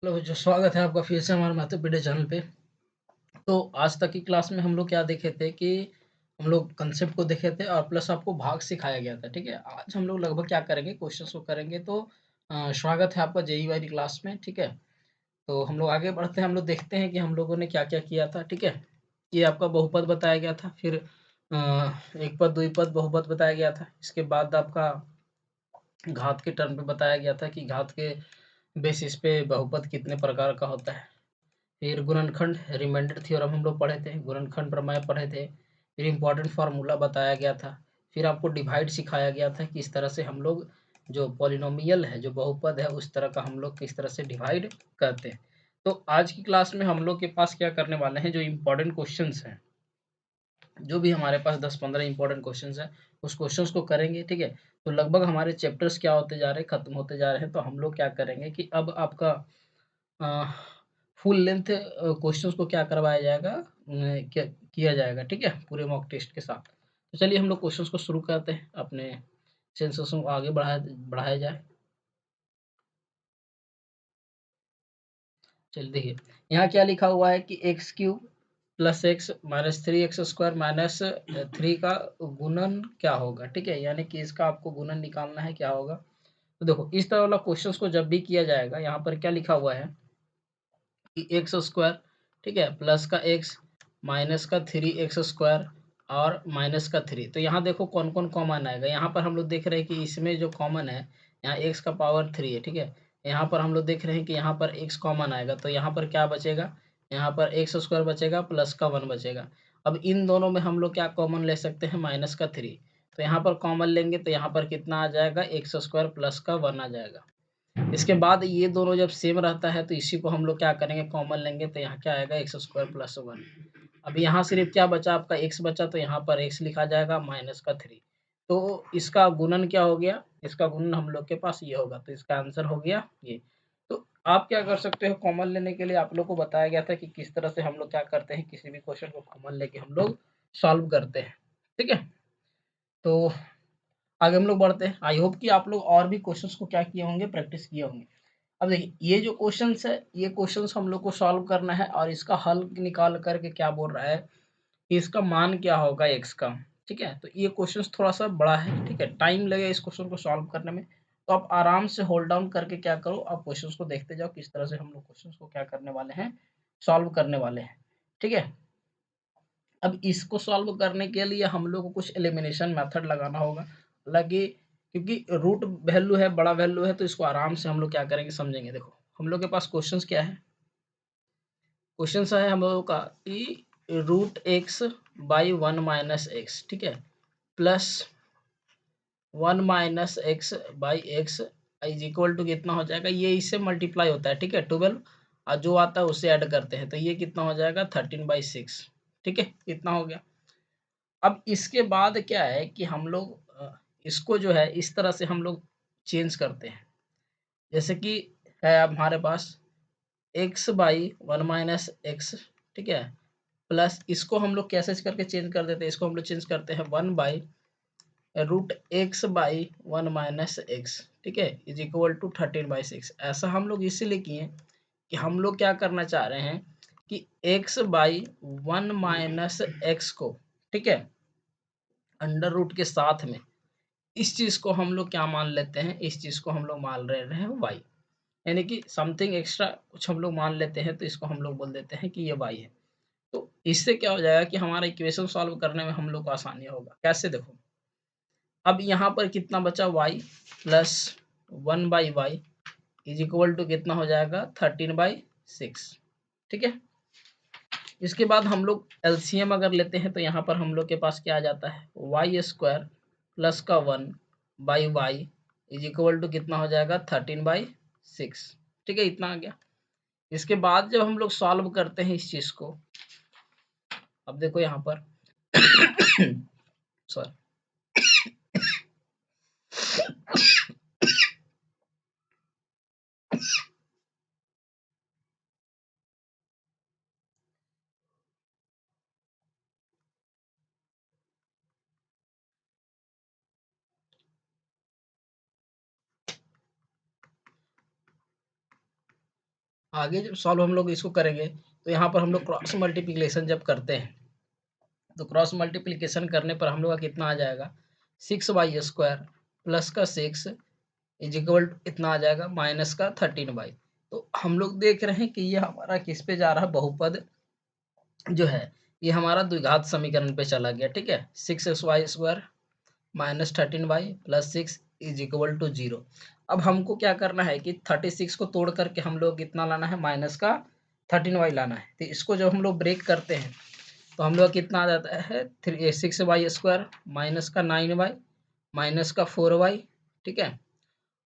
Hello, जो स्वागत है आपका फिर से हमारे माता-पिता चैनल पे। तो आज तक की क्लास में हम लोग क्या देखे थे कि हम लोग कांसेप्ट को देखे थे और प्लस आपको भाग सिखाया गया था, ठीक है? आज हम लोग लगभग क्या करेंगे, क्वेश्चंस को करेंगे। तो स्वागत है आपका जेईई वाली क्लास में, ठीक है? तो हम लोग आगे बढ़ते हैं, हम लोग देखते हैं कि हम लोगों ने क्या-क्या किया था, ठीक है? ये आपका बहुपद बताया गया था, फिर एक पद, द्विपद, बहुपद बताया गया था। इसके बाद आपका घात के टर्म पे बताया गया था कि घात के बेसिस पे बहुपद कितने प्रकार का होता है। फिर गुणनखंड रिमाइंडर थ्योरम हम लोग पढ़े थे, गुणनखंड प्रमेय पढ़े थे, फिर इम्पोर्टेंट फार्मूला बताया गया था, फिर आपको डिवाइड सिखाया गया था कि इस तरह से हम लोग जो पॉलिनोमियल है, जो बहुपद है, उस तरह का हम लोग किस तरह से डिवाइड करते हैं। तो आज की क्लास में हम लोग के पास क्या करने वाले हैं, जो इम्पोर्टेंट क्वेश्चंस हैं, जो भी हमारे पास 10-15 इम्पोर्टेंट क्वेश्चंस हैं, उस क्वेश्चंस को करेंगे, ठीक है? तो लगभग हमारे चैप्टर्स क्या होते जा रहे हैं, खत्म होते जा रहे हैं। तो हम लोग क्या करेंगे कि अब आपका अ, फुल लेंथ क्वेश्चंस को क्या करवाया जाएगा, क्या किया जाएगा, ठीक है? पूरे मॉक टेस्ट के साथ। तो चलिए हम लोग क्वेश्चंस को शुरू करते हैं, अपने सेंसेस को आगे बढ़ाया बढ़ाया जाए। चलिए देखिए, यहाँ क्या लिखा हुआ है कि x cube plus x minus three x square minus three का गुणन क्या होगा, ठीक है? यानी कि इसका आपको गुणन निकालना है, क्या होगा। तो देखो, इस तरह वाला क्वेश्चंस को जब भी किया जाएगा, यहाँ पर क्या लिखा हुआ है कि एक्स स्क्वायर, ठीक है, प्लस का एक्स माइनस का थ्री एक्स स्क्वायर और माइनस का थ्री। तो यहाँ देखो कौन कौन कॉमन आएगा। यहाँ पर हम लोग देख रहे हैं कि इसमें जो कॉमन है, यहाँ एक्स का पावर थ्री है, ठीक है। यहाँ पर हम लोग देख रहे हैं कि यहाँ पर एक्स कॉमन आएगा, तो यहाँ पर क्या बचेगा, यहाँ पर एक्स स्क्वायर बचेगा प्लस का वन बचेगा। अब इन दोनों में हम लोग क्या कॉमन ले सकते हैं, माइनस का थ्री। तो यहाँ पर कॉमन लेंगे तो यहाँ पर कितना आ जाएगा, एक्स स्क्वायर प्लस का वन आ जाएगा। इसके बाद ये दोनों जब सेम रहता है तो इसी को हम लोग क्या करेंगे, कॉमन लेंगे, तो यहाँ क्या आएगा, एक्स स्क्वायर प्लस वन। अब यहाँ सिर्फ क्या बचा, आपका एक्स बचा, तो यहाँ पर एक्स लिखा जाएगा माइनस का थ्री। तो इसका गुणन क्या हो गया, इसका गुणन हम लोग के पास ये होगा, तो इसका आंसर हो गया ये। तो आप क्या कर सकते हो, कॉमन लेने के लिए आप लोग को बताया गया था कि किस तरह से हम लोग क्या करते हैं, किसी भी क्वेश्चन को कॉमन लेके हम लोग सॉल्व करते हैं, ठीक है। तो आगे हम लोग बढ़ते हैं। आई होप कि आप लोग और भी क्वेश्चंस को क्या किए होंगे, प्रैक्टिस किए होंगे। अब देखिए, ये जो क्वेश्चंस है, ये क्वेश्चंस हम लोग को सॉल्व करना है और इसका हल निकाल करके क्या बोल रहा है कि इसका मान क्या होगा एक्स का, ठीक है। तो ये क्वेश्चंस थोड़ा सा बड़ा है, ठीक है, टाइम लगेगा इस क्वेश्चन को सॉल्व करने में। तो आप आराम से होल्ड डाउन करके क्या करो, आप क्वेश्चंस को देखते जाओ किस तरह से हम लोग क्वेश्चंस को क्या करने वाले हैं, सॉल्व करने वाले हैं, ठीक है। अब इसको सॉल्व करने के लिए हम लोग को कुछ एलिमिनेशन मेथड लगाना होगा, हालांकि क्योंकि रूट वैल्यू है, बड़ा वैल्यू है, तो इसको आराम से हम लोग क्या करेंगे, समझेंगे। देखो, हम लोग के पास क्वेश्चंस क्या है, क्वेश्चंस है हम लोगों का कि root x by one minus x, ठीक है, plus one minus x by x is equal to कितना हो जाएगा, ये इससे मल्टीप्लाई होता है, ठीक है, 12, और जो आता है उससे ऐड करते हैं, तो ये कितना हो जाएगा, 13/6, ठीक है, इतना हो गया। अब इसके बाद क्या है कि हम लोग इसको जो है इस तरह से हम लोग चेंज करते हैं, जैसे कि है अब हमारे पास x by one minus x, ठीक है, प्लस इसको हम लोग कैसे करके चेंज कर देते हैं, इसको हम लोग चेंज करते हैं one by root x by one minus x, ठीक है, इज इक्वल टू 13/6। ऐसा हम लोग इसीलिए किए कि हम लोग क्या करना चाह रहे हैं कि x by one minus x को, ठीक है, अंडर रूट के साथ में इस चीज़ को हम लोग क्या मान लेते हैं, इस चीज़ को हम लोग मान रहे हैं वाई, यानी कि समथिंग एक्स्ट्रा कुछ हम लोग मान लेते हैं, तो इसको हम लोग बोल देते हैं कि ये वाई है। तो इससे क्या हो जाएगा कि हमारा इक्वेशन सॉल्व करने में हम लोग को आसानी होगा। कैसे, देखो, अब यहाँ पर कितना बचा, y plus one by y is equal to कितना हो जाएगा, 13/6, ठीक है। इसके बाद हम लोग एलसीएम अगर लेते हैं तो यहाँ पर हम लोग के पास क्या आ जाता है, वाई स्क्वायर प्लस का one by y is equal to कितना हो जाएगा, 13/6, ठीक है, इतना आ गया। इसके बाद जब हम लोग सॉल्व करते हैं इस चीज को, अब देखो यहाँ पर सॉरी, आगे जब सॉल्व हम लोग इसको करेंगे तो यहाँ पर हम लोग क्रॉस मल्टीप्लिकेशन जब करते हैं तो क्रॉस मल्टीप्लिकेशन करने पर हम लोग का कितना आ जाएगा 6y² प्लस का 6 इज इक्वल इतना आ जाएगा माइनस का 13y। तो हम लोग देख रहे हैं कि ये हमारा किस पे जा रहा है, बहुपद जो है ये हमारा द्विघात समीकरण पे चला गया। ठीक है, 6xy² minus 13y plus 6 is equal to 0। अब हमको क्या करना है कि 36 को तोड़ करके हम लोग कितना लाना है, माइनस का 13y लाना है। तो इसको जब हम लोग ब्रेक करते हैं तो हम लोग कितना आ जाता है 6y² माइनस का 9y माइनस का 4y, ठीक है,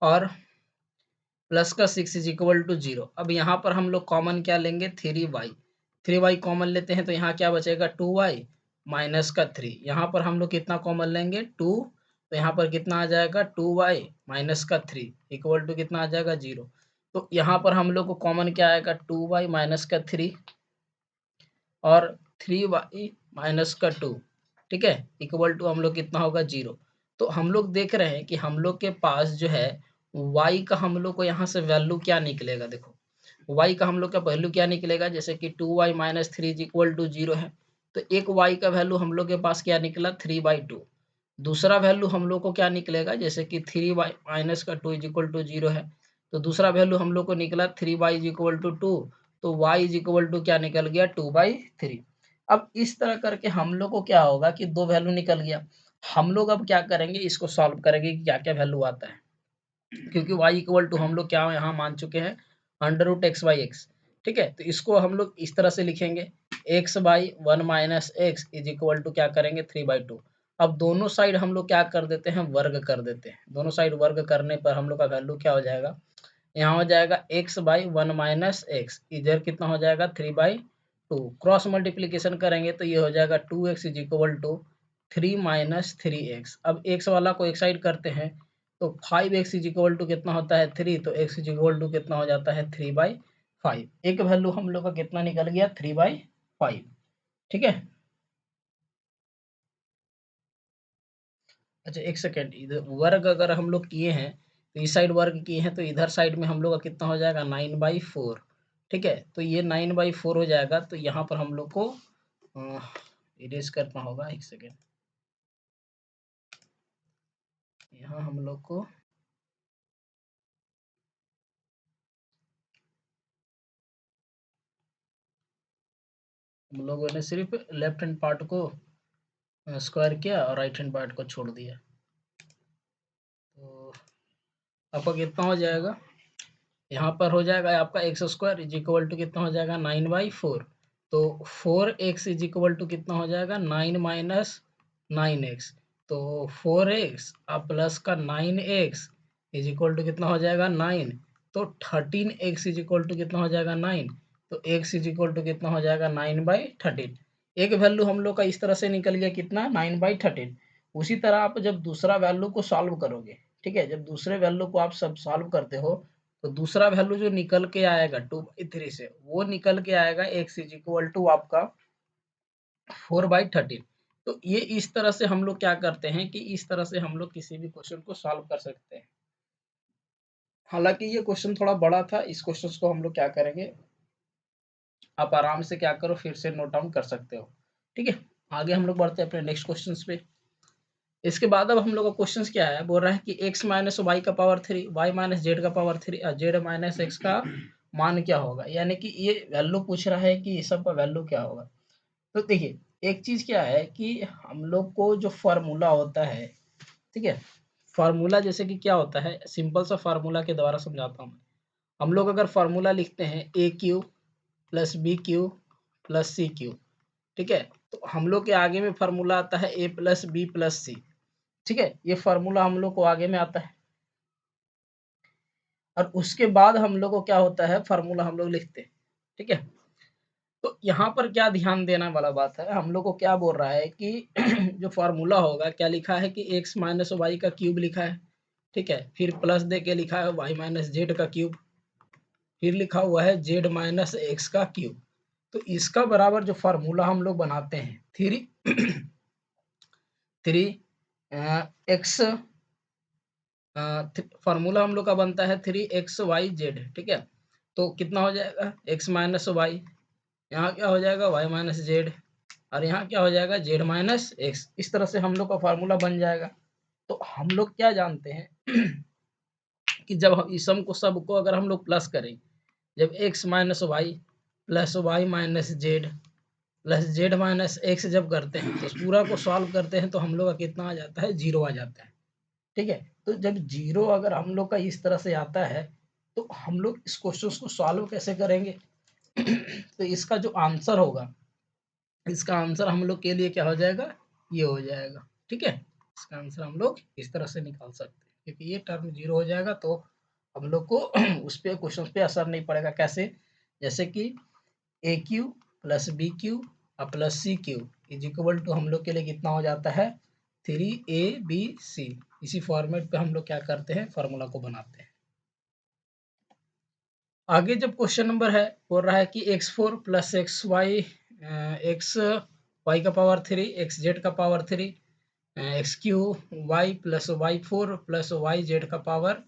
और प्लस का 6 इज इक्वल टू 0। अब यहाँ पर हम लोग कॉमन क्या लेंगे, 3y कॉमन लेते हैं तो यहाँ क्या बचेगा 2y माइनस का 3। यहाँ पर हम लोग कितना कॉमन लेंगे 2, तो यहाँ पर कितना आ जाएगा 2y माइनस का 3 इक्वल टू कितना आ जाएगा 0। तो यहाँ पर हम लोग को कॉमन क्या आएगा 2y माइनस का 3 और 3y माइनस का 2, ठीक है, इक्वल टू हम लोग कितना होगा 0। तो हम लोग देख रहे हैं कि हम लोग के पास जो है y का हम लोग को यहाँ से वैल्यू क्या निकलेगा। देखो y का हम लोग का वैल्यू क्या निकलेगा, जैसे कि 2y minus 3 is equal to 0 है तो एक y का वैल्यू हम लोग के पास क्या निकला 3/2। दूसरा वैल्यू हम लोग को क्या निकलेगा, जैसे कि 3y माइनस का 2 इज इक्वल टू 0 है तो दूसरा वैल्यू हम लोग को निकला 3y इज इक्वल टू 2, तो y इज इक्वल टू क्या निकल गया 2/3। अब इस तरह करके हम लोग को क्या होगा कि दो वैल्यू निकल गया। हम लोग अब क्या करेंगे, इसको सॉल्व करेंगे कि क्या क्या वैल्यू आता है, क्योंकि y इक्वल टू हम लोग क्या यहाँ मान चुके हैं √x/x। ठीक है, तो इसको हम लोग इस तरह से लिखेंगे x/1 minus x is equal to क्या करेंगे 3/2। अब दोनों साइड हम लोग क्या कर देते हैं, वर्ग कर देते हैं। दोनों साइड वर्ग करने पर हम लोग का वैल्यू क्या हो जाएगा, यहाँ हो जाएगा x/1 माइनस x, इधर कितना हो जाएगा 3/2। क्रॉस मल्टीप्लीकेशन करेंगे तो ये हो जाएगा 2x is equal to 3 minus 3x। अब x वाला को एक साइड करते हैं तो 5x इज इक्वल टू कितना होता है 3, तो x इज इक्वल टू कितना हो जाता है 3/5। एक वैल्यू हम लोग का कितना निकल गया 3/5। ठीक है, अच्छा एक सेकेंड, इधर वर्ग अगर हम लोग किए हैं तो इस साइड वर्ग किए हैं तो इधर साइड में हम लोग का कितना हो जाएगा 9/4। ठीक है, तो ये 9/4 हो जाएगा। तो यहाँ पर हम लोग को इरेज करना होगा, एक सेकेंड, यहाँ हम लोग को हम लोगों ने सिर्फ लेफ्ट हैंड पार्ट को स्क्वायर किया और राइट हैंड पार्ट को छोड़ दिया। तो आपका कितना हो जाएगा, यहाँ पर हो जाएगा आपका x² इज इक्वल टू कितना हो जाएगा 9/4। तो 4x इज इक्वल टू कितना हो जाएगा 9 माइनस 9x, तो 4x अब प्लस का 9x इज इक्वल टू कितना हो जाएगा 9, तो 13x इज इक्वल टू कितना हो जाएगा 9, तो x इज इक्वल टू कितना हो जाएगा 9/13। एक वैल्यू हम लोग का इस तरह से निकल गया कितना 9/13। उसी तरह आप जब दूसरा वैल्यू को सॉल्व करोगे, ठीक है, जब दूसरे वैल्यू को आप सब सॉल्व करते हो तो दूसरा वैल्यू जो निकल के आएगा 2/3 से वो निकल के आएगा x इज इक्वल टू आपका 4/13। तो ये इस तरह से हम लोग क्या करते हैं कि इस तरह से हम लोग किसी भी क्वेश्चन को सॉल्व कर सकते हैं। हालांकि ये क्वेश्चन थोड़ा बड़ा था, इस क्वेश्चन को हम लोग क्या करेंगे, आप आराम से क्या करो फिर से नोट डाउन कर सकते हो। ठीक है, आगे हम लोग बढ़ते हैं अपने नेक्स्ट क्वेश्चन पे। इसके बाद अब हम लोग का क्वेश्चन क्या है, बोल रहा है कि x माइनस वाई का पावर 3 वाई माइनस जेड का पावर 3 और जेड माइनस एक्स का मान क्या होगा। यानी कि ये वैल्यू पूछ रहा है कि ये सब का वैल्यू क्या होगा। तो देखिए एक चीज क्या है कि हम लोग को जो फार्मूला होता है, ठीक है, फार्मूला जैसे कि क्या होता है, सिंपल सा फार्मूला के द्वारा समझाता हूँ। हम लोग अगर फार्मूला लिखते हैं AQ plus BQ plus CQ, ठीक है, तो हम लोग के आगे में फार्मूला आता है A plus B plus C। ठीक है, ये फार्मूला हम लोग को आगे में आता है और उसके बाद हम लोग को क्या होता है फार्मूला हम लोग लिखते हैं। ठीक है, तो यहाँ पर क्या ध्यान देना वाला बात है, हम लोग को क्या बोल रहा है कि जो फार्मूला होगा क्या लिखा है कि x माइनस वाई का क्यूब लिखा है, ठीक है, फिर प्लस दे के लिखा है y माइनस जेड का क्यूब, फिर लिखा हुआ है z माइनस एक्स का क्यूब। तो इसका बराबर जो फार्मूला हम लोग बनाते हैं 3x फार्मूला हम लोग का बनता है 3xyz। ठीक है, तो कितना हो जाएगा x माइनस वाई, यहाँ क्या हो जाएगा y माइनस जेड, और यहाँ क्या हो जाएगा z माइनस एक्स। इस तरह से हम लोग का फार्मूला बन जाएगा। तो हम लोग क्या जानते हैं कि जब हम इस सम को सबको अगर हम लोग प्लस करें, जब x minus y plus y minus z plus z minus x जब करते हैं तो पूरा को सॉल्व करते हैं तो हम लोग का कितना आ जाता है, जीरो आ जाता है। ठीक है, तो जब जीरो अगर हम लोग का इस तरह से आता है तो हम लोग इस क्वेश्चन को सॉल्व कैसे करेंगे तो इसका जो आंसर होगा, इसका आंसर हम लोग के लिए क्या हो जाएगा, ये हो जाएगा। ठीक है, इसका आंसर हम लोग इस तरह से निकाल सकते हैं, क्योंकि ये टर्म जीरो हो जाएगा तो हम लोग को उस पे क्वेश्चन पे असर नहीं पड़ेगा। कैसे, जैसे कि a q plus b q और plus c q is equal to हम लोग के लिए कितना हो जाता है, 3abc। इसी फॉर्मेट पे हम लोग क्या करते हैं, फार्मूला को बनाते हैं। आगे जब क्वेश्चन नंबर है बोल रहा है कि x4 प्लस एक्स वाई का पावर 3 एक्स जेड का power 3 x q y plus y 4 plus y z का पावर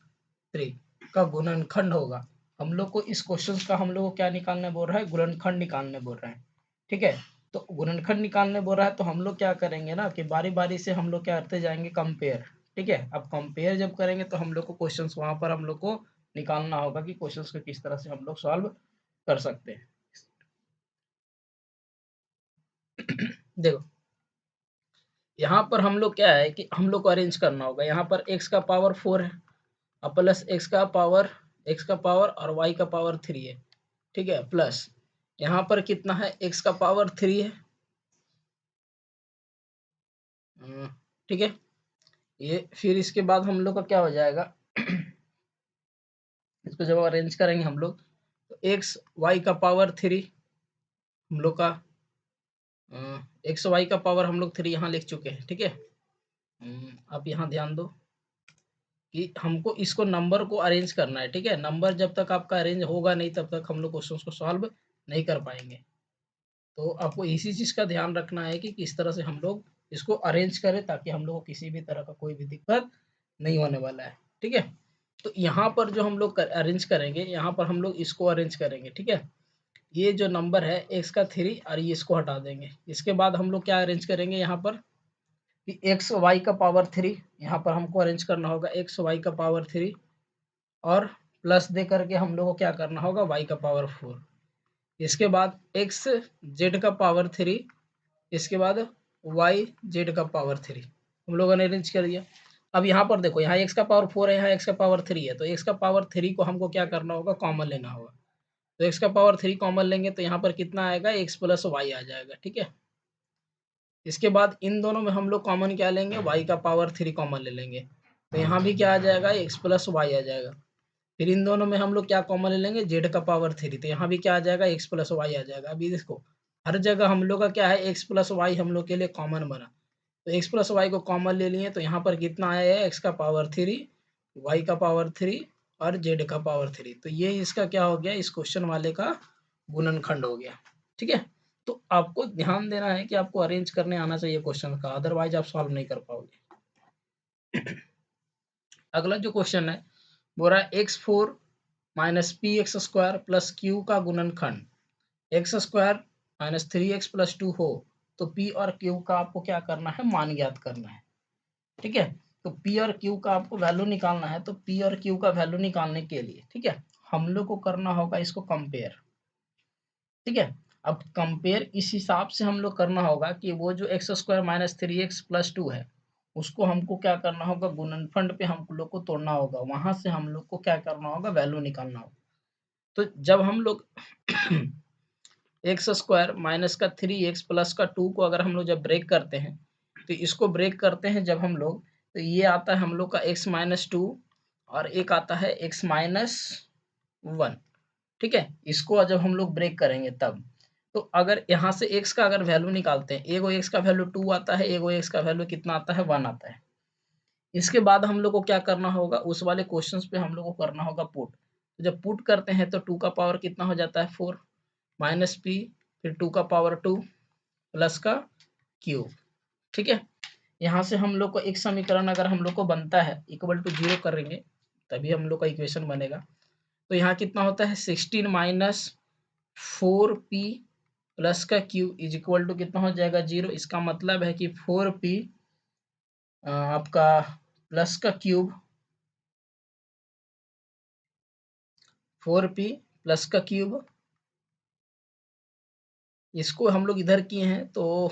3 का गुणनखंड होगा। हम लोग को इस क्वेश्चन का हम लोग को क्या निकालने बोल रहा है, गुणनखंड निकालने बोल रहे हैं। ठीक है, तो गुणनखंड निकालने बोल रहा है तो हम लोग क्या करेंगे ना कि बारी बारी से हम लोग क्या करते जाएंगे, कंपेयर। ठीक है, अब कंपेयर जब करेंगे तो हम लोग को क्वेश्चंस वहां पर हम लोग को निकालना होगा कि क्वेश्चंस को किस तरह से हम लोग सॉल्व कर सकते हैं। देखो यहाँ पर हम लोग क्या है कि हम लोग को अरेंज करना होगा। यहाँ पर x का पावर 4 है और प्लस x का पावर और y का पावर 3 है। ठीक है, प्लस यहाँ पर कितना है, x का पावर 3 है। ठीक है, ये फिर इसके बाद हम लोग का क्या हो जाएगा इसको जब अरेंज करेंगे हम लोग तो x y का पावर 3 हम लोग का एक्स वाई का पावर हम लोग 3 यहाँ लिख चुके हैं। ठीक है, अब यहाँ ध्यान दो कि हमको इसको नंबर को अरेंज करना है। ठीक है, नंबर जब तक आपका अरेंज होगा नहीं तब तक हम लोग क्वेश्चन को सॉल्व नहीं कर पाएंगे। तो आपको इसी चीज का ध्यान रखना है कि किस तरह से हम लोग इसको अरेंज करें ताकि हम लोग को किसी भी तरह का कोई भी दिक्कत नहीं होने वाला है। ठीक है, तो यहाँ पर जो हम लोग अरेंज करेंगे, यहाँ पर हम लोग इसको अरेंज करेंगे। ठीक है, ये जो नंबर है एक्स का 3 और ये इसको हटा देंगे। इसके बाद हम लोग क्या अरेंज करेंगे, यहाँ पर कि एक्स वाई का पावर 3 यहाँ पर हमको अरेंज करना होगा, एक्स वाई का पावर 3 और प्लस दे करके हम लोग को क्या करना होगा, वाई का पावर 4। इसके बाद एक्स जेड का पावर 3, इसके बाद वाई जेड का पावर 3 हम लोगों ने अरेंज कर दिया। अब यहाँ पर देखो, यहाँ एक्स का पावर 4 है, यहाँ एक्स का पावर 3 है, तो एक्स का पावर 3 को हमको क्या करना होगा, कॉमन लेना होगा। तो एक्स का पावर 3 कॉमन लेंगे तो यहाँ पर कितना आएगा, एक्स प्लस वाई आ जाएगा। ठीक है, इसके बाद इन दोनों में हम लोग कॉमन क्या लेंगे, y का पावर 3 कॉमन ले लेंगे, तो यहाँ भी क्या आ जाएगा, x प्लस वाई आ जाएगा। फिर इन दोनों में हम लोग क्या कॉमन ले लेंगे, z का पावर 3, तो यहाँ भी क्या आ जाएगा, x प्लस वाई आ जाएगा। अभी देखो हर जगह हम लोग का क्या है, x प्लस वाई हम लोग के लिए कॉमन बना, तो x प्लस वाई को कॉमन ले लिए तो यहाँ पर कितना आया है, x का पावर 3 y का पावर 3 और z का पावर 3। तो ये इसका क्या हो गया, इस क्वेश्चन वाले का गुणनखंड हो गया। ठीक है, तो आपको ध्यान देना है कि आपको अरेंज करने आना चाहिए क्वेश्चन का, अदरवाइज आप सॉल्व नहीं कर पाओगे। अगला जो क्वेश्चन है बोल रहा है x4 minus P x square plus Q का गुणनखंड x square minus 3x plus 2 हो तो p और q का आपको क्या करना है, मान ज्ञात करना है। ठीक है, तो p और q का आपको वैल्यू निकालना है, तो p और q का वैल्यू निकालने के लिए ठीक है हम लोग को करना होगा इसको कंपेयर। ठीक है, अब कंपेयर इस हिसाब से हम लोग करना होगा कि वो जो x square minus 3x plus 2 है उसको हमको क्या करना होगा, गुणनखंड पे हम लोग को तोड़ना होगा, वहां से हम लोग को क्या करना होगा, वैल्यू निकालना होगा। तो जब हम लोग एक्स स्क्वायर माइनस का 3x प्लस का 2 को अगर हम लोग जब ब्रेक करते हैं, तो इसको ब्रेक करते हैं जब हम लोग, तो ये आता है हम लोग का x माइनस 2 और एक आता है x माइनस 1। ठीक है, इसको जब हम लोग ब्रेक करेंगे तब, तो अगर यहाँ से x का अगर वैल्यू निकालते हैं, एगो x का वैल्यू 2 आता है, एगो x का वैल्यू कितना आता है, 1 आता है। इसके बाद हम लोग को क्या करना होगा, उस वाले क्वेश्चंस पे हम लोग को करना होगा पुट। तो जब पुट करते हैं तो 2 का पावर कितना हो जाता है, 4 माइनस p, फिर 2 का पावर 2 प्लस का क्यूब। ठीक है, यहाँ से हम लोग को एक समीकरण अगर हम लोग को बनता है इक्वल टू 0 करेंगे तभी हम लोग का इक्वेशन बनेगा। तो यहाँ कितना होता है 16 माइनस 4p प्लस का क्यू इज इक्वल टू कितना हो जाएगा 0। इसका मतलब है कि 4p आपका प्लस का क्यूब 4p प्लस का क्यूब, इसको हम लोग इधर किए हैं तो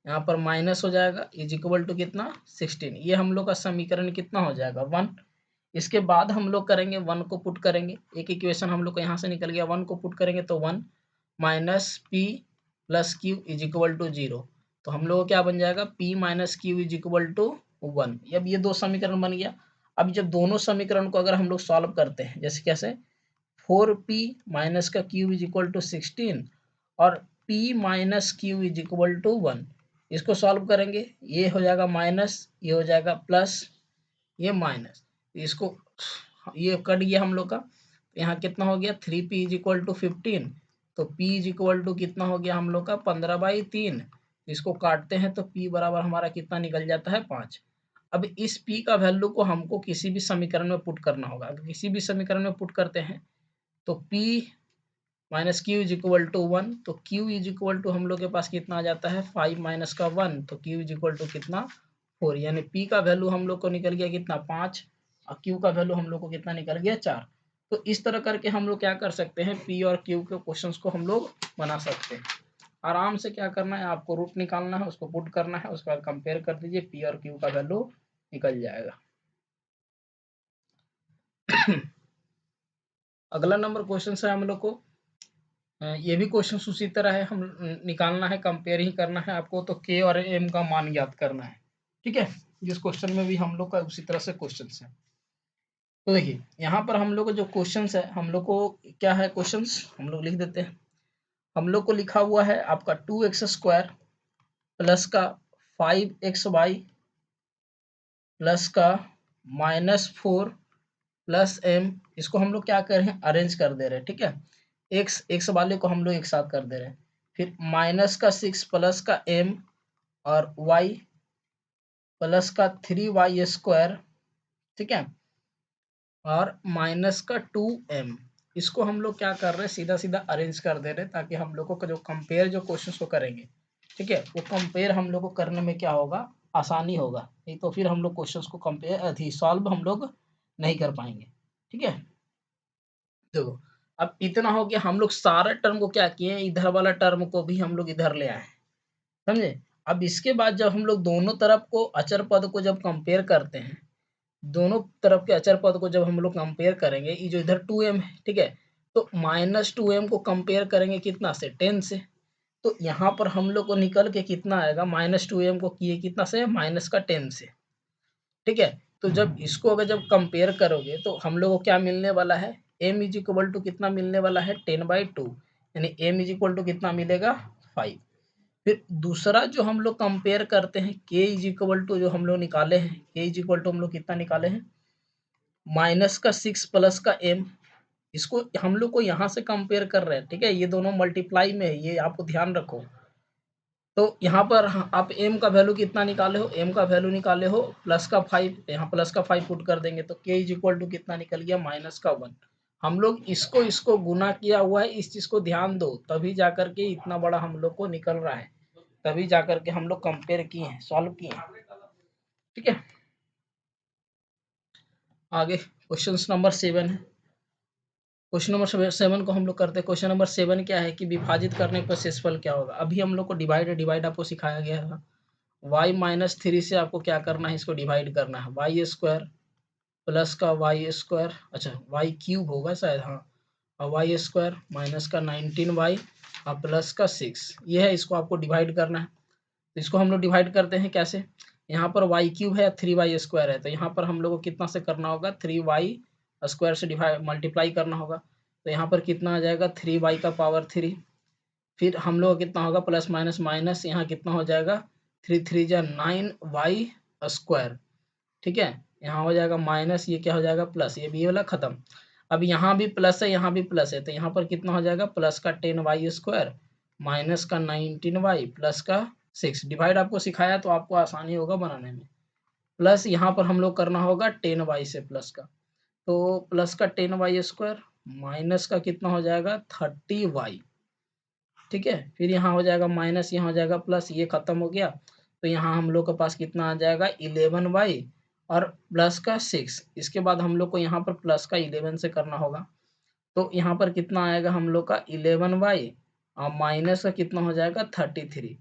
यहाँ पर माइनस हो जाएगा इज इक्वल टू कितना 16। ये हम लोग का समीकरण कितना हो जाएगा 1। इसके बाद हम लोग करेंगे 1 को पुट करेंगे, एक इक्वेशन हम लोग को यहाँ से निकल गया, 1 को पुट करेंगे तो 1 minus P plus Q is equal to 0। तो हम लोग को क्या बन जाएगा p minus Q is equal to 1। अब ये दो समीकरण बन गया। अब जब दोनों समीकरण को अगर हम लोग सॉल्व करते हैं, जैसे कैसे 4p माइनस का क्यूब इज इक्वल टू 16 और p minus Q is equal to 1, इसको सॉल्व करेंगे, ये हो जाएगा माइनस, ये हो जाएगा प्लस, ये माइनस, इसको ये कट गया हम लोग का। तो यहाँ कितना हो गया 3p इज इक्वल टू 15, तो p इज इक्वल टू कितना हो गया हम लोग का 15/3। इसको काटते हैं तो p बराबर हमारा कितना निकल जाता है 5। अब इस p का वैल्यू को हमको किसी भी समीकरण में पुट करना होगा। अगर किसी भी समीकरण में पुट करते हैं तो p minus Q is equal to 1, तो q इज इक्वल टू हम लोग के पास कितना आ जाता है 5 माइनस का 1, तो q इज इक्वल टू कितना 4, यानी p का वैल्यू हम लोग को निकल गया कितना 5 और q का वैल्यू हम लोग को कितना निकल गया 4। तो इस तरह करके हम लोग क्या कर सकते हैं, p और q के क्वेश्चंस को हम लोग बना सकते हैं। आराम से क्या करना है, आपको रूट निकालना है, उसको पुट करना है, उसके बाद कंपेयर कर दीजिए, p और q का वैल्यू निकल जाएगा। अगला नंबर क्वेश्चन है हम लोग को, ये भी क्वेश्चन उसी तरह है, हम निकालना है, कंपेयर ही करना है आपको। तो k और m का मान ज्ञात करना है, ठीक है। जिस क्वेश्चन में भी हम लोग का उसी तरह से क्वेश्चन है। तो देखिए यहाँ पर हम लोग को जो क्वेश्चन है, हम लोग को क्या है क्वेश्चन, हम लोग लिख देते हैं। हम लोग को लिखा हुआ है आपका 2x² प्लस का 5xy प्लस का -4 प्लस m, इसको हम लोग क्या कर रहे हैं अरेंज कर दे रहे हैं, ठीक है। x वाले को हम लोग एक साथ कर दे रहे हैं, फिर -6 प्लस का m और y प्लस का 3y², ठीक है, और -2m, इसको हम लोग क्या कर रहे हैं सीधा सीधा अरेंज कर दे रहे हैं, ताकि हम लोगों का जो कंपेयर जो क्वेश्चन को करेंगे, ठीक है, वो कंपेयर हम लोग को करने में क्या होगा आसानी होगा, नहीं तो फिर हम लोग क्वेश्चन को कंपेयर सॉल्व हम लोग नहीं कर पाएंगे, ठीक है। देखो अब इतना हो गया, हम लोग सारा टर्म को क्या किए, इधर वाला टर्म को भी हम लोग इधर ले आए, समझे। अब इसके बाद जब हम लोग दोनों तरफ को अचर पद को जब कंपेयर करते हैं, दोनों तरफ के अचर पद को जब हम लोग कंपेयर करेंगे, ये जो इधर 2m है, ठीक है, तो -2m को कंपेयर करेंगे कितना से 10 से, तो यहाँ पर हम लोग को निकल के कितना आएगा, -2m को किए कितना से -10 से, ठीक है। तो जब इसको अगर जब कंपेयर करोगे तो हम लोग को क्या मिलने वाला है, m इज इक्वल टू कितना मिलने वाला है 10/2, यानी m इज इक्वल टू कितना मिलेगा 5। फिर दूसरा जो हम लोग कंपेयर करते हैं k इज इक्वल टू जो हम लोग निकाले हैं, k इज इक्वल टू हम लोग कितना निकाले हैं -6 प्लस का m, इसको हम लोग को यहाँ से कंपेयर कर रहे हैं, ठीक है, ये दोनों मल्टीप्लाई में है, ये आपको ध्यान रखो। तो यहाँ पर आप m का वैल्यू कितना निकाले हो, m का वैल्यू निकाले हो +5, यहाँ +5 पुट कर देंगे तो k इज इक्वल टू कितना निकल गया -1। हम लोग इसको गुना किया हुआ है, इस चीज को ध्यान दो, तभी जाकर के इतना बड़ा हम लोग को निकल रहा है, तभी जाकर के हम लोग कंपेयर किए हैं, सॉल्व किए हैं, ठीक है। आगे क्वेश्चन नंबर 7 है। क्वेश्चन नंबर 7 को हम लोग करते हैं। क्वेश्चन नंबर 7 क्या है कि विभाजित करने पर शेषफल क्या होगा। अभी हम लोग को डिवाइड आपको सिखाया गया है, y-3 से आपको क्या करना है, इसको डिवाइड करना है, y² प्लस का y², अच्छा y³ होगा शायद, हाँ, और y² माइनस का 19y और प्लस का 6, ये है, इसको आपको डिवाइड करना है। तो इसको हम लोग डिवाइड करते हैं कैसे, यहाँ पर y³ है 3y² है, तो यहाँ पर हम लोग को कितना से करना होगा 3y² से डिवाइड मल्टीप्लाई करना होगा, तो यहाँ पर कितना आ जाएगा 3y⁻3, फिर हम लोग कितना होगा प्लस माइनस माइनस, यहाँ कितना हो जाएगा 3×3 = 9y², ठीक है, यहाँ हो जाएगा माइनस, ये क्या हो जाएगा प्लस, ये भी वाला खत्म। अब यहाँ भी प्लस है, यहाँ भी प्लस है, तो यहाँ पर कितना हो जाएगा प्लस का 10y² माइनस का 19y प्लस का 6। डिवाइड आपको सिखाया तो आपको आसानी होगा बनाने में। प्लस यहाँ पर हम लोग करना होगा 10y से प्लस का, तो प्लस का 10y² माइनस का कितना हो जाएगा 30y, ठीक है। फिर यहाँ हो जाएगा माइनस, यहाँ हो जाएगा प्लस, ये खत्म हो गया। तो यहाँ हम लोग के पास कितना आ जाएगा 11y और प्लस का 6। इसके बाद हम लोग को यहाँ पर प्लस का 11 से करना होगा। तो यहाँ पर कितना आएगा हम लोग का 11y और माइनस का कितना हो जाएगा 33।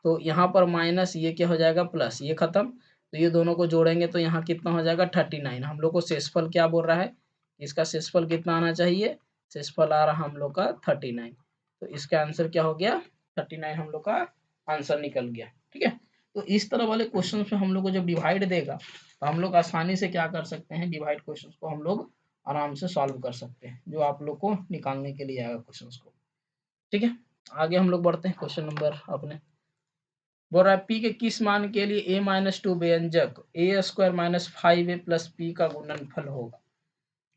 तो यहाँ पर माइनस, ये क्या हो जाएगा प्लस, ये खत्म। तो ये दोनों को जोड़ेंगे तो यहाँ कितना हो जाएगा 39। हम लोग को शेषफल क्या बोल रहा है, इसका शेषफल कितना आना चाहिए, शेषफल आ रहा हम लोग का 39। तो इसका आंसर क्या हो गया 39, हम लोग का आंसर निकल गया, ठीक है। तो इस तरह वाले क्वेश्चन में हम लोग को जब डिवाइड देगा तो हम लोग आसानी से क्या कर सकते हैं, डिवाइड क्वेश्चन को हम लोग आराम से सॉल्व कर सकते हैं, जो आप लोग को निकालने के लिए आएगा क्वेश्चन को, ठीक है। आगे हम लोग बढ़ते हैं क्वेश्चन नंबर अपने। बोल रहा है पी के किस मान के लिए a-2 व्यंजक a² minus 5a plus P का गुणनफल होगा।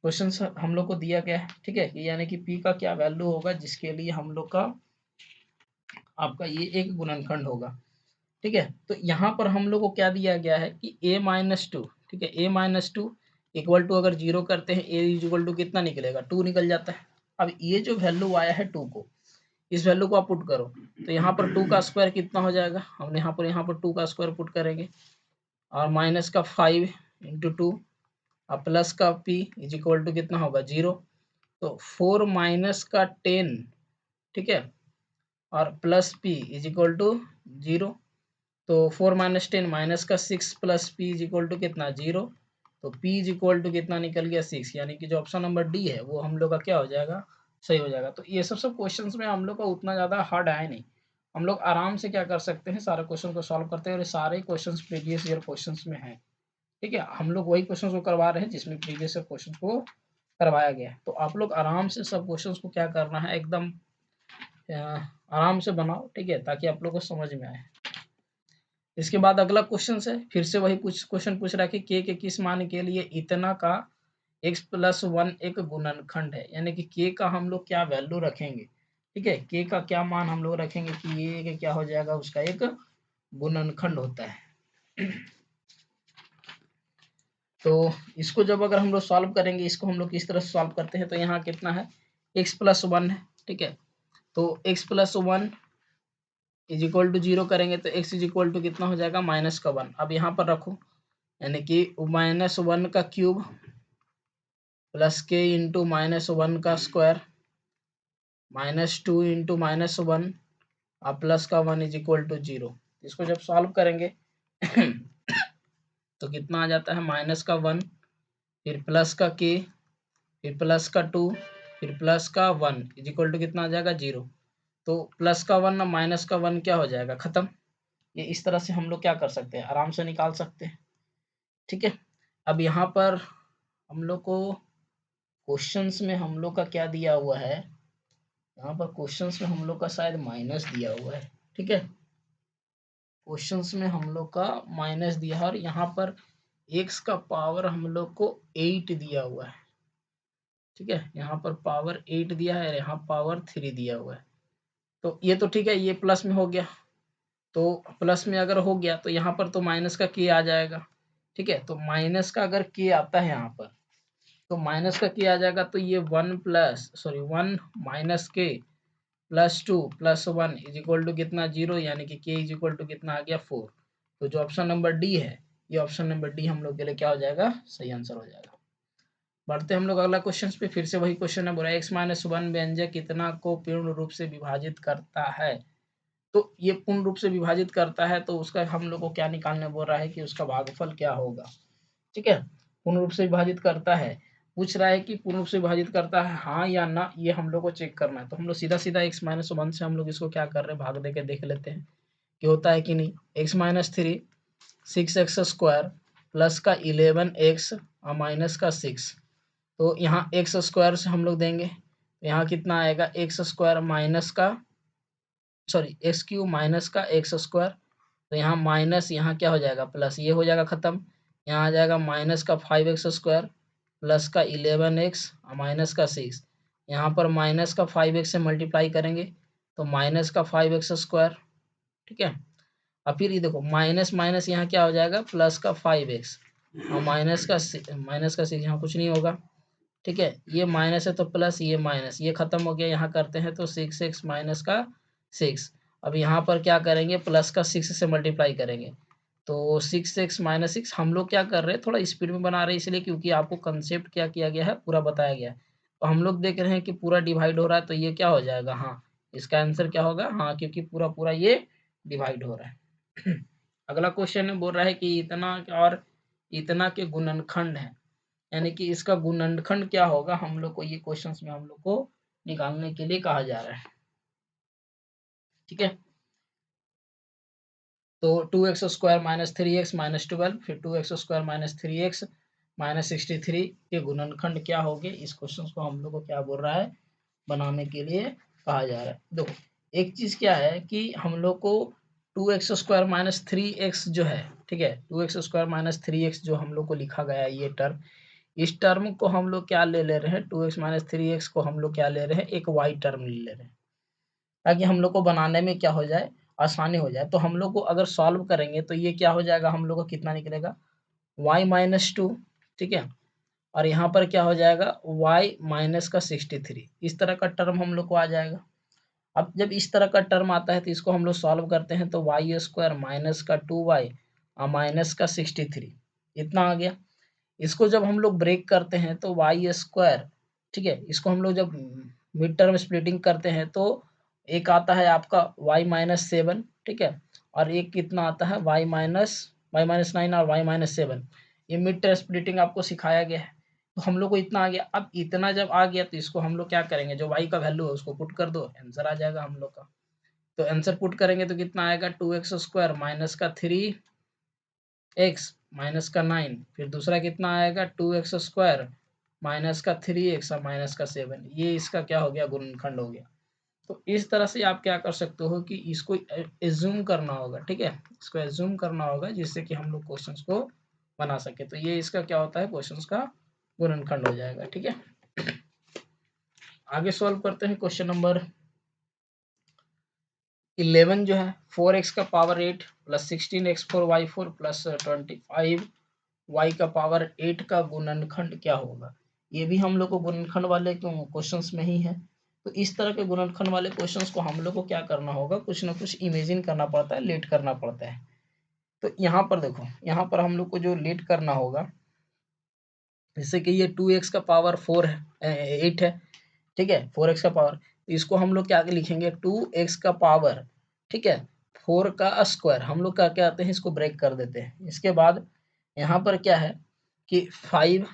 क्वेश्चन हम लोग को दिया गया है, ठीक है, यानी कि पी का क्या वैल्यू होगा जिसके लिए हम लोग का आपका ये एक गुणनखंड होगा, ठीक है। तो यहाँ पर हम लोग को क्या दिया गया है कि a-2, ठीक है, a-2 इक्वल टू अगर जीरो करते हैं a इक्वल टू कितना निकलेगा 2 निकल जाता है। अब ये जो वैल्यू आया है 2 को, इस वैल्यू को आप पुट करो तो यहाँ पर 2 का स्क्वायर कितना हो जाएगा, हम यहाँ पर 2 का स्क्वायर पुट करेंगे और माइनस का 5 इंटू 2 और प्लस का p इज इक्वल टू कितना होगा 0। तो 4 माइनस का 10, ठीक है, और plus p is equal to 0। तो 4 माइनस 10 माइनस का 6 plus p is equal to कितना 0। तो p इज इक्वल टू कितना निकल गया 6, यानी कि जो ऑप्शन नंबर डी है वो हम लोग का क्या हो जाएगा, सही हो जाएगा। तो ये सब क्वेश्चंस में हम लोग का उतना ज़्यादा हार्ड आया नहीं, हम लोग आराम से क्या कर सकते हैं, सारे क्वेश्चन को सॉल्व करते हैं और ये सारे क्वेश्चंस प्रीवियस ईयर क्वेश्चंस में हैं, ठीक है। हम लोग वही क्वेश्चंस को करवा रहे हैं जिसमें प्रीवियस ईयर क्वेश्चन को करवाया गया है। तो आप लोग आराम से सब क्वेश्चंस को क्या करना है, एकदम आराम से बनाओ, ठीक है, ताकि आप लोग को समझ में आए। इसके बाद अगला क्वेश्चन है, फिर से वही कुछ क्वेश्चन पूछ रहा है कि के किस मान के लिए इतना का x+1 एक गुणनखंड है, यानी कि के का हम लोग क्या वैल्यू रखेंगे, ठीक है, के का क्या मान हम लोग रखेंगे कि ये क्या हो जाएगा, उसका एक गुणनखंड होता है। तो इसको जब अगर हम लोग सॉल्व करेंगे, इसको हम लोग किस तरह से सॉल्व करते हैं, तो यहाँ कितना है x+1 है, ठीक है। तो x+1 इज इक्वल टू 0 करेंगे तो x इज इक्वल टू कितना हो जाएगा -1। अब यहाँ पर रखो, यानी कि -1 का क्यूब प्लस के इंटू -1 का स्क्वायर -2 इंटू -1 और प्लस का 1 इज इक्वल टू 0। इसको जब सॉल्व करेंगे तो कितना आ जाता है -1, फिर प्लस का k, फिर प्लस का 2, फिर प्लस का 1 इज इक्वल टू कितना आ जाएगा 0। तो प्लस का 1 और माइनस का 1 क्या हो जाएगा, खत्म। ये इस तरह से हम लोग क्या कर सकते हैं, आराम से निकाल सकते हैं, ठीक है। अब यहाँ पर हम लोग को क्वेश्चंस में हम लोग का क्या दिया हुआ है, यहाँ पर क्वेश्चंस में हम लोग का शायद माइनस दिया हुआ है, ठीक है, क्वेश्चंस में हम लोग का माइनस दिया है और यहाँ पर x का पावर हम लोग को 8 दिया हुआ है, ठीक है, यहाँ पर पावर 8 दिया है, यहाँ पावर 3 दिया हुआ है। तो ये तो ठीक है, ये प्लस में हो गया, तो प्लस में अगर हो गया तो यहाँ पर तो माइनस का k आ जाएगा, ठीक है। तो माइनस का अगर k आता है यहाँ पर, तो माइनस का k आ जाएगा, तो ये 1 minus k plus 2 plus 1 is equal to कितना 0, यानी कि k इज इक्वल टू कितना आ गया 4। तो जो ऑप्शन नंबर डी है, ये ऑप्शन नंबर डी हम लोग के लिए क्या हो जाएगा, सही आंसर हो जाएगा। बढ़ते हम लोग अगला क्वेश्चन पे, फिर से वही क्वेश्चन है, बोला x-1 व्यंजक कितना को पूर्ण रूप से विभाजित करता है। तो ये पूर्ण रूप से विभाजित करता है, तो उसका हम लोग को क्या निकालने बोल रहा है कि उसका भागफल क्या होगा, ठीक है। पूर्ण रूप से विभाजित करता है, पूछ रहा है कि पूर्ण रूप से विभाजित करता है हाँ या ना, ये हम लोग को चेक करना है। तो हम लोग सीधा सीधा x-1 से हम लोग इसको क्या कर रहे हैं, भाग दे के देख लेते हैं कि होता है कि नहीं। x-3 6x² प्लस का 11x और माइनस का 6, तो यहाँ x² से हम लोग देंगे तो यहाँ कितना आएगा x² माइनस का x³ माइनस का x², तो यहाँ माइनस, यहाँ क्या हो जाएगा प्लस, ये हो जाएगा खत्म। यहाँ आ जाएगा माइनस का 5x² प्लस का 11x और माइनस का 6, यहाँ पर माइनस का 5x से मल्टीप्लाई करेंगे तो माइनस का 5x², ठीक है। और फिर ये देखो माइनस माइनस यहाँ क्या हो जाएगा प्लस का 5x और माइनस का 6, यहाँ कुछ नहीं होगा, ठीक है, ये माइनस है तो प्लस, ये माइनस, ये खत्म हो गया, यहाँ करते हैं तो 6x माइनस का 6। अब यहाँ पर क्या करेंगे, प्लस का 6 से मल्टीप्लाई करेंगे तो 6x माइनस 6। हम लोग क्या कर रहे हैं, थोड़ा स्पीड में बना रहे हैं इसलिए क्योंकि आपको कंसेप्ट क्या किया गया है, पूरा बताया गया है। तो हम लोग देख रहे हैं कि पूरा डिवाइड हो रहा है तो ये क्या हो जाएगा, हाँ इसका आंसर क्या होगा, हाँ क्योंकि पूरा पूरा ये डिवाइड हो रहा है। अगला क्वेश्चन में बोल रहा है कि इतना और इतना के गुणनखंड है, यानी कि इसका गुणनखंड क्या होगा, हम लोग को ये क्वेश्चंस में हम लोग को निकालने के लिए कहा जा रहा है। ठीक है, तो 2x square minus 3x minus 12, फिर 2x square minus 3x minus 63 के गुणनखंड क्या होंगे, इस क्वेश्चन को हम लोग को क्या बोल रहा है, बनाने के लिए कहा जा रहा है। देखो एक चीज क्या है कि हम लोग को 2x स्क्वायर माइनस 3x जो है, ठीक है, 2x स्क्वायर माइनस 3x जो हम लोग को लिखा गया है ये टर्म, इस टर्म को हम लोग क्या ले रहे हैं, 2x माइनस 3x को हम लोग क्या ले रहे हैं, एक y टर्म ले रहे हैं ताकि हम लोग को बनाने में क्या हो जाए, आसानी हो जाए। तो हम लोग को अगर सॉल्व करेंगे तो ये क्या हो जाएगा, हम लोग को कितना निकलेगा, y माइनस 2, ठीक है, और यहाँ पर क्या हो जाएगा y माइनस का 63, इस तरह का टर्म हम लोग को आ जाएगा। अब जब इस तरह का टर्म आता है तो इसको हम लोग सॉल्व करते हैं तो वाई स्क्वायर माइनस का 2y माइनस का 63 इतना आ गया। इसको जब हम लोग ब्रेक करते हैं तो वाई स्क्वायर, ठीक है, इसको हम लोग जब मिड टर्म स्प्लिटिंग करते हैं तो एक आता है आपका y माइनस 7, ठीक है, और एक कितना आता है y माइनस 9 और y-7। ये मिड टर्म स्प्लिटिंग आपको सिखाया गया है। तो हम लोग को इतना आ गया। अब इतना जब आ गया तो इसको हम लोग क्या करेंगे, जो y का वैल्यू है उसको पुट कर दो, आंसर आ जाएगा हम लोग का। तो आंसर पुट करेंगे तो कितना आएगा, 2x स्क्वायर माइनस का 3x माइनस का 9, फिर दूसरा कितना आएगा 2x स्क्वायर माइनस का 3x और माइनस का 7, ये इसका क्या हो गया, गुणनखंड हो गया। तो इस तरह से आप क्या कर सकते हो कि इसको एज्यूम करना होगा, ठीक है, इसको एज्यूम करना होगा जिससे कि हम लोग क्वेश्चंस को बना सके। तो ये इसका क्या होता है, क्वेश्चंस का गुणनखंड हो जाएगा। ठीक है, आगे सॉल्व करते हैं क्वेश्चन नंबर 11 जो है 4x का power 8 plus 16x4y4 plus 25y का पावर 8 का गुणनखंड क्या होगा। ये भी हम लोग को गुणनखंड वाले क्वेश्चंस में ही है। तो इस तरह के गुणनखंड वाले क्वेश्चंस को हम लोग को क्या करना होगा, कुछ ना कुछ इमेजिन करना पड़ता है, लेट करना पड़ता है। तो यहाँ पर देखो, यहाँ पर हम लोग को जो लेट करना होगा, जैसे कि ये 2x का पावर 4 है, 8 है, ठीक है, 4x का पावर, तो इसको हम लोग क्या लिखेंगे, 2x का पावर, ठीक है, 4 का स्क्वायर, हम लोग क्या क्या आते हैं, इसको ब्रेक कर देते हैं। इसके बाद यहाँ पर क्या है कि 5,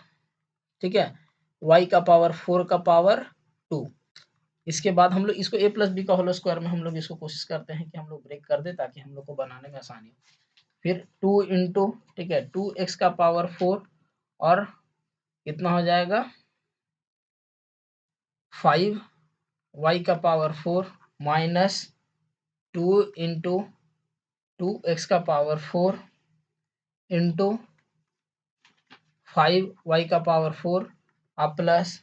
ठीक है, y का पावर 4 का पावर 2। इसके बाद हम लोग इसको a प्लस बी का होल स्क्वायर में हम लोग इसको कोशिश करते हैं कि हम लोग ब्रेक कर दे ताकि हम लोग को बनाने में आसानी हो। फिर 2 इंटू, ठीक है, 2x का पावर 4 और कितना हो जाएगा 5y का पावर 4 माइनस 2 इंटू 2x का पावर 4 इंटू 5y का पावर 4 अब प्लस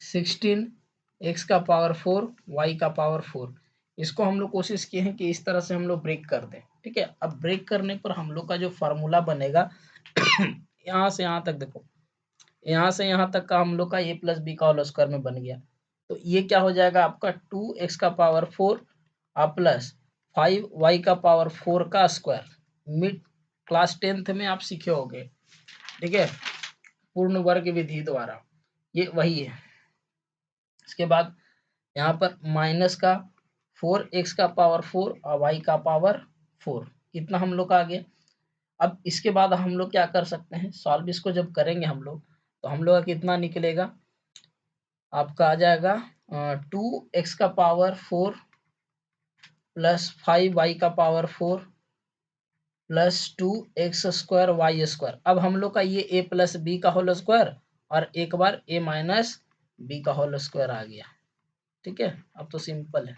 16x का पावर 4 y का पावर 4। इसको हम लोग कोशिश किए हैं कि इस तरह से हम लोग ब्रेक कर दें। ठीक है, अब ब्रेक करने पर हम लोग का जो फार्मूला बनेगा यहाँ से यहाँ तक देखो, यहाँ से यहाँ तक का हम लोग का a प्लस बी का होल स्क्वायर में बन गया। तो ये क्या हो जाएगा आपका 2x का पावर 4 और प्लस 5y का पावर 4 का स्क्वायर। मिड क्लास 10th में आप सीखे होंगे, ठीक है, पूर्ण वर्ग विधि द्वारा, ये वही है। इसके बाद यहाँ पर माइनस का 4x का पावर 4 और y का पावर 4, कितना हम लोग का आ गया। अब इसके बाद हम लोग क्या कर सकते हैं, सॉल्व इसको जब करेंगे हम लोग तो हम लोग का कितना निकलेगा, आपका आ जाएगा 2x का पावर 4 प्लस 5y का power 4 plus 2x square Y square. अब हम लोग का ये a प्लस बी का होल स्क्वायर और एक बार a माइनस बी का होल स्क्वायर आ गया। ठीक है, अब तो सिंपल है,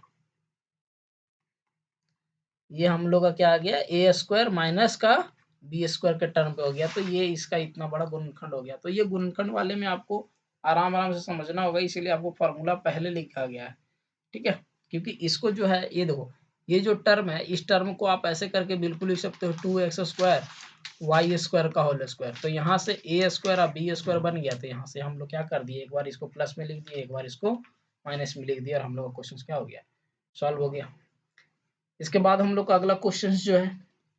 ये हम लोग का क्या आ गया, ए स्क्वायर माइनस का बी स्क्वायर के टर्म पे हो गया। तो ये इसका इतना बड़ा गुणनखंड हो गया। तो ये गुणनखंड वाले में आपको आराम आराम से समझना होगा, इसीलिए आपको फॉर्मूला पहले लिखा गया है। ठीक है, क्योंकि इसको जो है ये देखो, ये जो टर्म है, इस टर्म को आप ऐसे करके बिल्कुल लिख सकते हो 2x² y² का होल स्क्वायर। तो यहाँ से a² और b² बन गया। तो यहाँ से हम लोग क्या कर दिए, एक बार इसको प्लस में लिख दिए, एक बार इसको माइनस में लिख दिया और हम लोग का क्वेश्चन क्या हो गया, सॉल्व हो गया। इसके बाद हम लोग का अगला क्वेश्चन जो है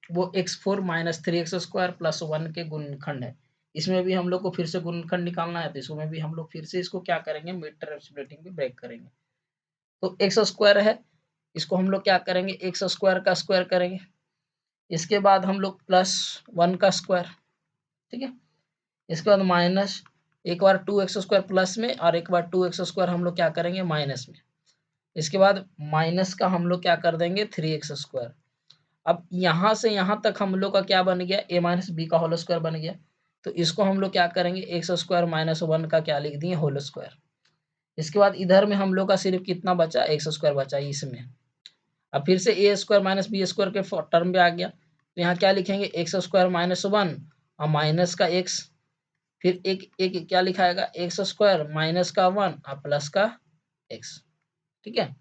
वो x4 - 3x² + 1 के गुणनखंड है। इसमें भी हम लोग को फिर से गुणनखंड निकालना है। तो इसमें भी हम लोग फिर से इसको क्या करेंगे, मिड टर्म स्प्लिटिंग में ब्रेक करेंगे। तो x² है, इसको हम लोग क्या करेंगे, x² का स्क्वायर करेंगे। इसके बाद हम लोग +1 का स्क्वायर, ठीक है। इसके बाद माइनस, एक बार 2x² प्लस में और एक बार 2x² हम लोग क्या करेंगे माइनस में। इसके बाद माइनस का हम लोग क्या कर देंगे 3x²। अब यहाँ से यहाँ तक हम लोग का क्या बन गया, a - b का होल स्क्वायर बन गया। तो इसको हम लोग क्या करेंगे, x² - 1 का क्या लिख दिए, होल स्क्वायर। इसके बाद इधर में हम लोग का सिर्फ कितना बचा, x² बचा इसमें। अब फिर से a² - b² के टर्म में आ गया। तो यहाँ क्या लिखेंगे, x² - 1 और माइनस का x, फिर एक एक क्या लिखाएगा, x² माइनस का 1 और प्लस का x, ठीक है।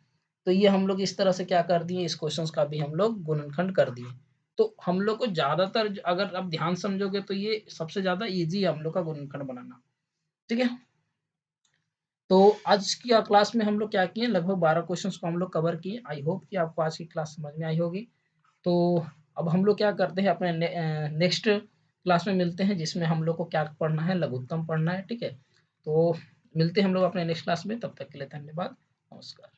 तो ये हम लोग इस तरह से क्या कर दिए, इस क्वेश्चन का भी हम लोग गुणनखंड कर दिए। तो हम लोग को ज्यादातर अगर आप ध्यान समझोगे तो ये सबसे ज्यादा इजी है हम लोग का गुणनखंड बनाना, ठीक है। तो आज की क्लास में हम लोग क्या किए, लगभग 12 क्वेश्चंस को हम लोग कवर किए। आई होप कि आपको आज की क्लास समझ में आई होगी। तो अब हम लोग क्या करते हैं, अपने नेक्स्ट क्लास में मिलते हैं, जिसमें हम लोग को क्या पढ़ना है, लघुत्तम पढ़ना है, ठीक है। तो मिलते हैं हम लोग अपने नेक्स्ट क्लास में, तब तक के लिए धन्यवाद, नमस्कार।